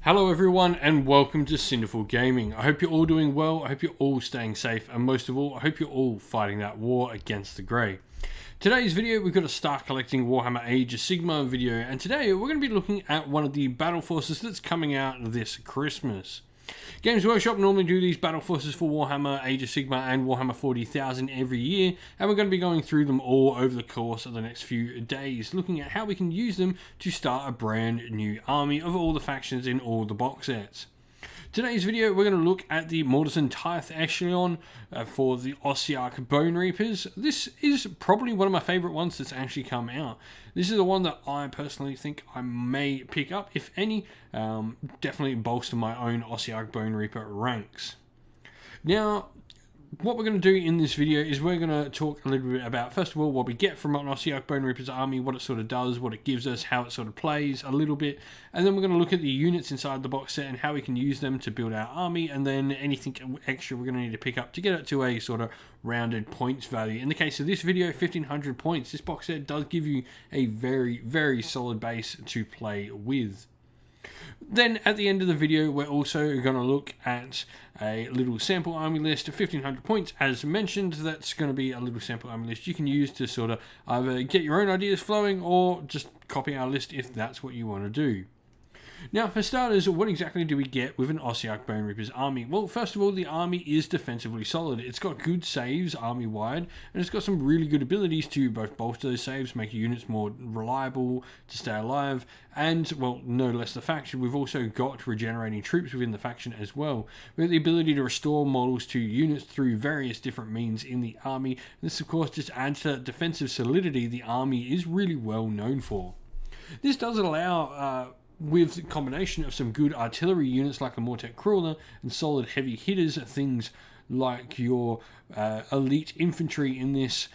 Hello everyone and welcome to Cinderful Gaming. I hope you're all doing well, I hope you're all staying safe, and most of all, I hope you're all fighting that war against the Grey. Today's video, we've got a Start Collecting Warhammer Age of Sigmar video, and today we're going to be looking at one of the battle forces that's coming out this Christmas. Games Workshop normally do these battle forces for Warhammer Age of Sigmar and Warhammer 40,000 every year, and we're going to be going through them all over the course of the next few days, looking at how we can use them to start a brand new army of all the factions in all the box sets. Today's video, we're going to look at the Mortisan Tithe-Echelon for the Ossiarch Bone Reapers. This is probably one of my favourite ones that's actually come out. This is the one that I personally think I may pick up, if any. Definitely bolster my own Ossiarch Bone Reaper ranks. Now, what we're going to do in this video is we're going to talk a little bit about, first of all, what we get from an Ossiarch Bone Reaper's army, what it sort of does, what it gives us, how it sort of plays a little bit, and then we're going to look at the units inside the box set and how we can use them to build our army, and then anything extra we're going to need to pick up to get it to a sort of rounded points value. In the case of this video, 1500 points. This box set does give you a very, very solid base to play with. Then at the end of the video, we're also going to look at a little sample army list of 1500 points. As mentioned, that's going to be a little sample army list you can use to sort of either get your own ideas flowing or just copy our list if that's what you want to do. Now, for starters, what exactly do we get with an Ossiarch Bone Reaper's army? Well, first of all, the army is defensively solid. It's got good saves army-wide, and it's got some really good abilities to both bolster those saves, make your units more reliable to stay alive, and, well, no less the faction, we've also got regenerating troops within the faction as well. We have the ability to restore models to units through various different means in the army. This, of course, just adds to that defensive solidity the army is really well known for. This does allow with a combination of some good artillery units like the Mortet Crawler and solid heavy hitters, things like your elite infantry in this.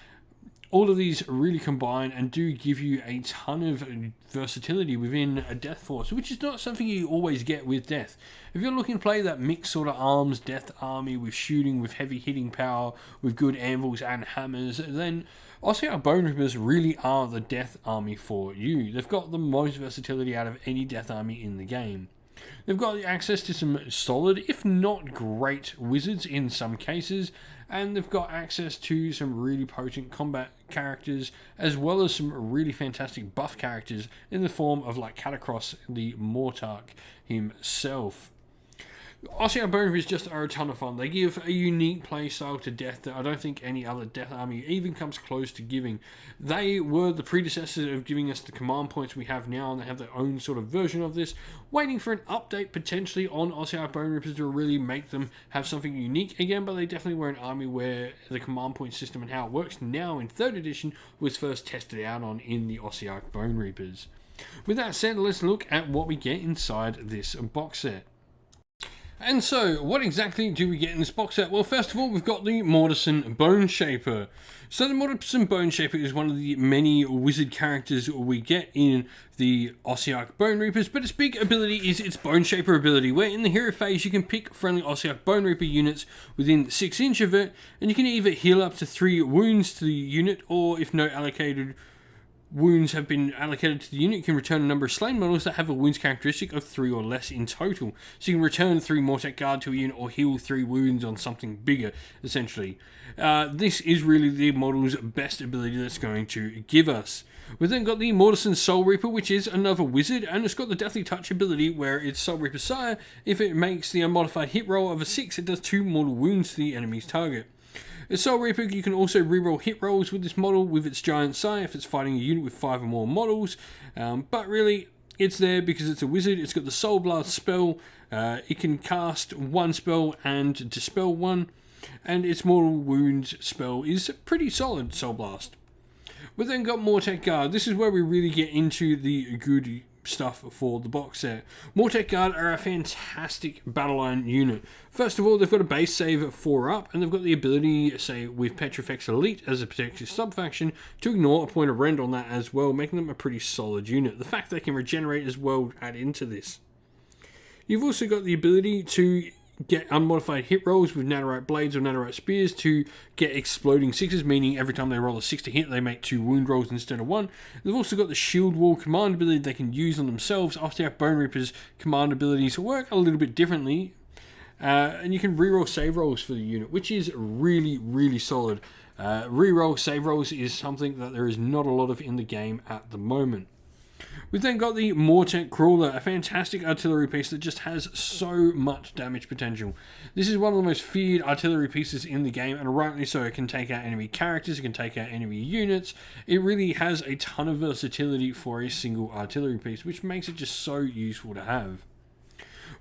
All of these really combine and do give you a ton of versatility within a Death Force, which is not something you always get with Death. If you're looking to play that mixed sort of arms Death army with shooting, with heavy hitting power, with good anvils and hammers, then Ossiarch Bone Reapers really are the Death army for you. They've got the most versatility out of any Death army in the game. They've got access to some solid, if not great, wizards in some cases, and they've got access to some really potent combat characters, as well as some really fantastic buff characters in the form of like Catacross, the Mortarch himself. Ossiarch Bone Reapers just are a ton of fun. They give a unique playstyle to Death that I don't think any other Death army even comes close to giving. They were the predecessors of giving us the command points we have now, and they have their own sort of version of this, waiting for an update potentially on Ossiarch Bone Reapers to really make them have something unique again, but they definitely were an army where the command point system and how it works now in 3rd edition was first tested out on in the Ossiarch Bone Reapers. With that said, let's look at what we get inside this box set. And so, what exactly do we get in this box set? Well, first of all, we've got the Mortisan Bone Shaper. So the Mortisan Bone Shaper is one of the many wizard characters we get in the Ossiarch Bone Reapers, but its big ability is its Bone Shaper ability, where in the hero phase you can pick friendly Ossiarch Bone Reaper units within 6 inch of it, and you can either heal up to 3 wounds to the unit, or if no allocated wounds have been allocated to the unit, you can return a number of slain models that have a wounds characteristic of 3 or less in total. So you can return 3 Mortet Guard to a unit or heal 3 wounds on something bigger, essentially. This is really the model's best ability that's going to give us. We've then got the Mortisan Soul Reaper, which is another wizard, and it's got the Deathly Touch ability where its Soul Reaper Sire, if it makes the unmodified hit roll of a 6, it does 2 mortal wounds to the enemy's target. As Soul Reaper, you can also reroll hit rolls with this model with its Giant Sire if it's fighting a unit with 5 or more models, but really it's there because it's a wizard. It's got the Soul Blast spell, it can cast 1 spell and dispel 1, and its Mortal Wounds spell is pretty solid, Soul Blast. We've then got Mortet Guard. This is where we really get into the good stuff for the box set. Mortet Guard are a fantastic battle line unit. First of all, they've got a base save of 4 up, and they've got the ability, say, with Petrifex Elite as a protective sub-faction, to ignore a point of rend on that as well, making them a pretty solid unit. The fact they can regenerate as well add into this. You've also got the ability to get unmodified hit rolls with Netherite blades or Netherite spears to get exploding sixes, meaning every time they roll a 6 to hit, they make 2 wound rolls instead of 1. They've also got the shield wall command ability they can use on themselves. Ostearch Bone Reaper's command abilities work a little bit differently, and you can reroll save rolls for the unit, which is really, really solid. Reroll save rolls is something that there is not a lot of in the game at the moment. We've then got the Mortisan Crawler, a fantastic artillery piece that just has so much damage potential. This is one of the most feared artillery pieces in the game, and rightly so. It can take out enemy characters, it can take out enemy units. It really has a ton of versatility for a single artillery piece, which makes it just so useful to have.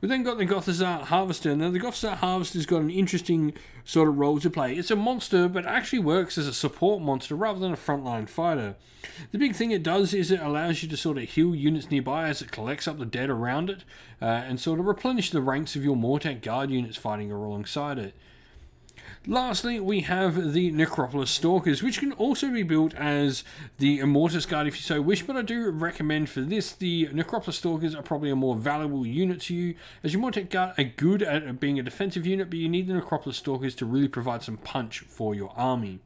We've then got the Gothazart Harvester. Now, the Gothazart Harvester's got an interesting sort of role to play. It's a monster, but it actually works as a support monster rather than a frontline fighter. The big thing it does is it allows you to sort of heal units nearby as it collects up the dead around it, and sort of replenish the ranks of your Mortisan Guard units fighting alongside it. Lastly, we have the Necropolis Stalkers, which can also be built as the Immortus Guard if you so wish, but I do recommend for this, the Necropolis Stalkers are probably a more valuable unit to you, as your Mortisan Guard are good at being a defensive unit, but you need the Necropolis Stalkers to really provide some punch for your army.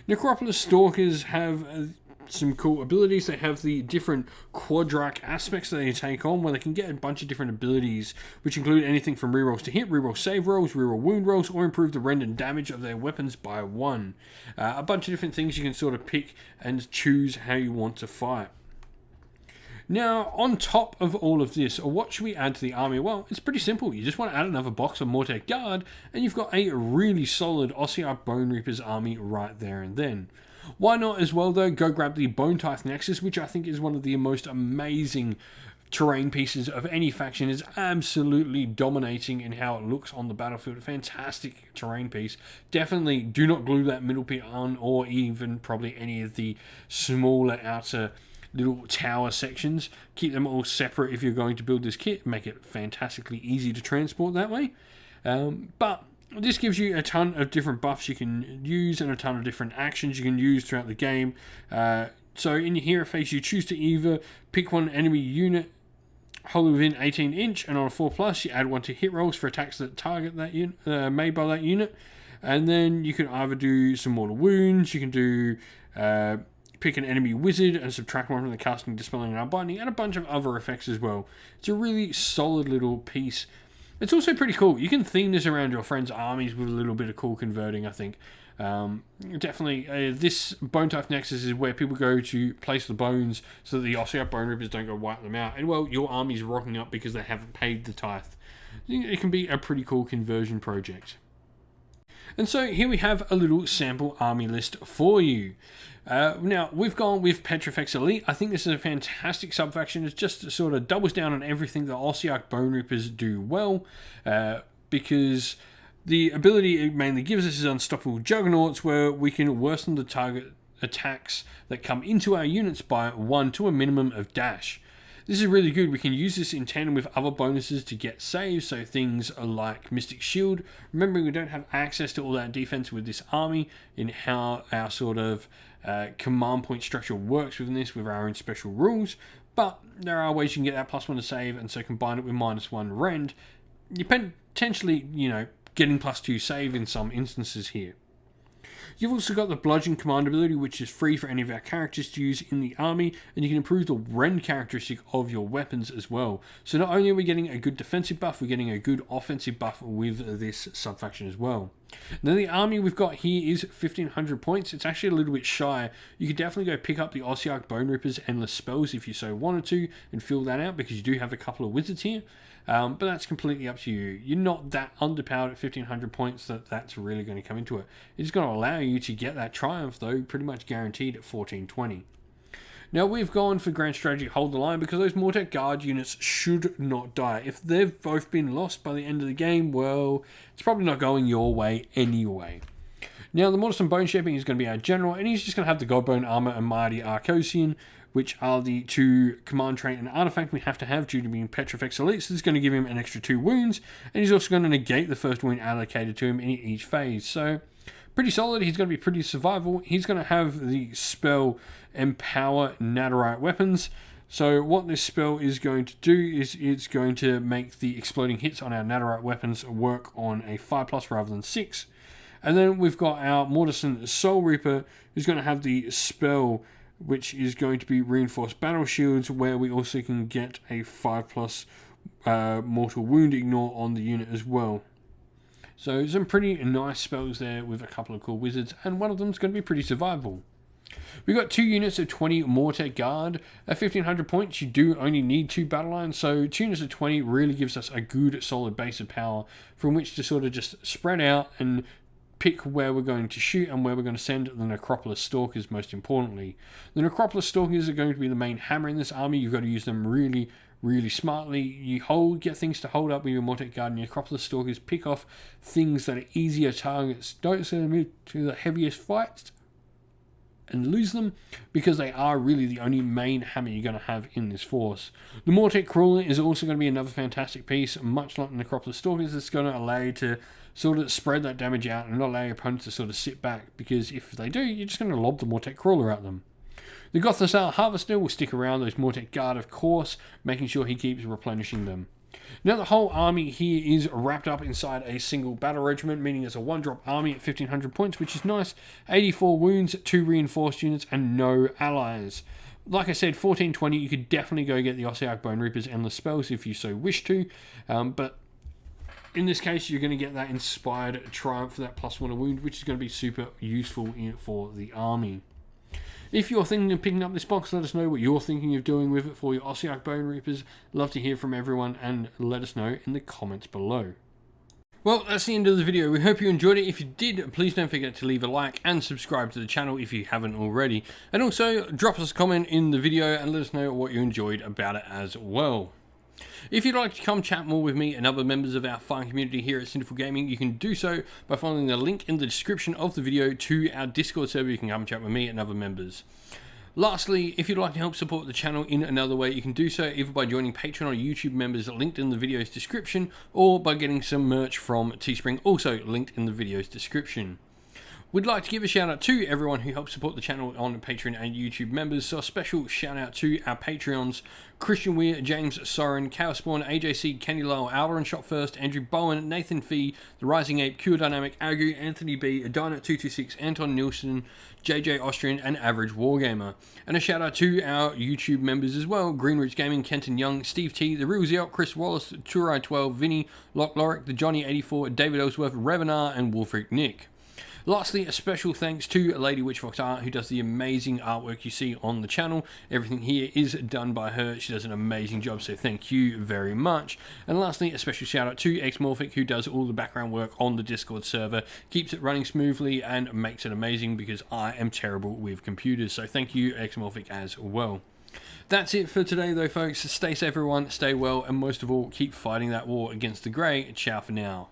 Necropolis Stalkers have some cool abilities. They have the different quadrak aspects that they take on, where they can get a bunch of different abilities, which include anything from rerolls to hit, reroll save rolls, reroll wound rolls, or improve the rend and damage of their weapons by 1. A bunch of different things you can sort of pick and choose how you want to fight. Now, on top of all of this, what should we add to the army? Well, it's pretty simple. You just want to add another box of Mortisan Guard, and you've got a really solid Ossiarch Bone Reaper's army right there and then. Why not as well, though, go grab the Bone Tithe Nexus, which I think is one of the most amazing terrain pieces of any faction. Is absolutely dominating in how it looks on the battlefield. A fantastic terrain piece. Definitely do not glue that middle bit on, or even probably any of the smaller outer little tower sections. Keep them all separate if you're going to build this kit. Make it fantastically easy to transport that way. But this gives you a ton of different buffs you can use and a ton of different actions you can use throughout the game. So in your hero phase, you choose to either pick one enemy unit wholly within 18 inch, and on a 4+, you add 1 to hit rolls for attacks that target that unit, made by that unit. And then you can either do some mortal wounds, you can do pick an enemy wizard and subtract 1 from the casting, dispelling, and unbinding, and a bunch of other effects as well. It's a really solid little piece. It's also pretty cool. You can theme this around your friends' armies with a little bit of cool converting, I think. Definitely, this Bone Tithe Nexus is where people go to place the bones so that the Ossiarch Bone Reapers don't go wipe them out. And, well, your army's rocking up because they haven't paid the tithe. It can be a pretty cool conversion project. And so here we have a little sample army list for you. Now, we've gone with Petrifex Elite. I think this is a fantastic subfaction. It just sort of doubles down on everything that Ossiarch Bone Reapers do well, because the ability it mainly gives us is Unstoppable Juggernauts, where we can worsen the target attacks that come into our units by 1 to a minimum of dash. This is really good. We can use this in tandem with other bonuses to get saves, so things like Mystic Shield. Remembering we don't have access to all that defense with this army, in how our sort of command point structure works within this with our own special rules, but there are ways you can get that +1 to save, and so combine it with -1 rend. You potentially, getting +2 save in some instances here. You've also got the Bludgeon Command ability, which is free for any of our characters to use in the army, and you can improve the rend characteristic of your weapons as well. So not only are we getting a good defensive buff, we're getting a good offensive buff with this subfaction as well. Now the army we've got here is 1500 points. It's actually a little bit shy. You could definitely go pick up the Ossiarch Bone Reaper's Endless Spells if you so wanted to, and fill that out, because you do have a couple of wizards here. But that's completely up to you. You're not that underpowered at 1500 points that's really going to come into it. It's going to allow you to get that triumph, though, pretty much guaranteed at 1420. Now, we've gone for Grand Strategy Hold the Line, because those Mortisan Guard units should not die. If they've both been lost by the end of the game, well, it's probably not going your way anyway. Now, the Mortisan Bone Shaping is going to be our general, and he's just going to have the Godbone Armor and Mighty Arcosian, which are the 2 command trait and artifact we have to have due to being Petrifex Elite. So this is going to give him an extra 2 wounds, and he's also going to negate the first wound allocated to him in each phase. So pretty solid. He's going to be pretty survival. He's going to have the spell Empower Netherite Weapons. So what this spell is going to do is it's going to make the exploding hits on our Netherite weapons work on a 5+ rather than 6. And then we've got our Mortisan Soul Reaper, who's going to have the spell which is going to be reinforced battle shields, where we also can get a 5+ mortal wound ignore on the unit as well. So some pretty nice spells there with a couple of cool wizards, and one of them is going to be pretty survivable. We've got 2 units of 20 Mortar Guard. At 1500 points, you do only need 2 battle lines, so 2 units of 20 really gives us a good solid base of power from which to sort of just spread out and pick where we're going to shoot and where we're going to send the Necropolis Stalkers, most importantly. The Necropolis Stalkers are going to be the main hammer in this army. You've got to use them really smartly. You get things to hold up with your Mortar Guard, and your Necropolis Stalkers pick off things that are easier targets. Don't send them to the heaviest fights and lose them, because they are really the only main hammer you're going to have in this force. The Mortec Crawler is also going to be another fantastic piece, much like the Necropolis Stalkers. It's going to allow you to sort of spread that damage out and not allow your opponent to sort of sit back, because if they do, you're just going to lob the Mortec Crawler at them. The Gothisar Harvester will stick around those Mortec Guard, of course, making sure he keeps replenishing them. Now the whole army here is wrapped up inside a single battle regiment, meaning it's a 1-drop army at 1500 points, which is nice. 84 wounds, 2 reinforced units, and no allies. Like I said, 1420, you could definitely go get the Ossiarch Bone Reapers Endless Spells if you so wish to, but in this case, you're going to get that Inspired Triumph for that +1 wound, which is going to be super useful for the army. If you're thinking of picking up this box, let us know what you're thinking of doing with it for your Ossiarch Bone Reapers. Love to hear from everyone, and let us know in the comments below. Well, that's the end of the video. We hope you enjoyed it. If you did, please don't forget to leave a like and subscribe to the channel if you haven't already. And also, drop us a comment in the video and let us know what you enjoyed about it as well. If you'd like to come chat more with me and other members of our fine community here at Sinful Gaming, you can do so by following the link in the description of the video to our Discord server. You can come chat with me and other members. Lastly, if you'd like to help support the channel in another way, you can do so either by joining Patreon or YouTube members linked in the video's description, or by getting some merch from Teespring, also linked in the video's description. We'd like to give a shout out to everyone who helps support the channel on Patreon and YouTube members. So a special shout out to our Patreons: Christian Weir, James Soren, Chaos Spawn, AJC, Kenny Lowell, Alvarin Shot First, Andrew Bowen, Nathan Fee, The Rising Ape, Cure Dynamic, Agu, Anthony B, Dynat226, Anton Nielsen, JJ Austrian, and Average Wargamer. And a shout out to our YouTube members as well: Greenroots Gaming, Kenton Young, Steve T, The Real Zeal, Chris Wallace, Turai12, Vinny, Lock Lorick, The Johnny84, David Ellsworth, Revenar, and Wolfric Nick. Lastly, a special thanks to Lady Witchfox Art, who does the amazing artwork you see on the channel. Everything here is done by her. She does an amazing job, so thank you very much. And lastly, a special shout out to Xmorphic, who does all the background work on the Discord server, keeps it running smoothly and makes it amazing, because I am terrible with computers. So thank you, Xmorphic, as well. That's it for today though, folks. Stay safe everyone, stay well, and most of all, keep fighting that war against the Grey. Ciao for now.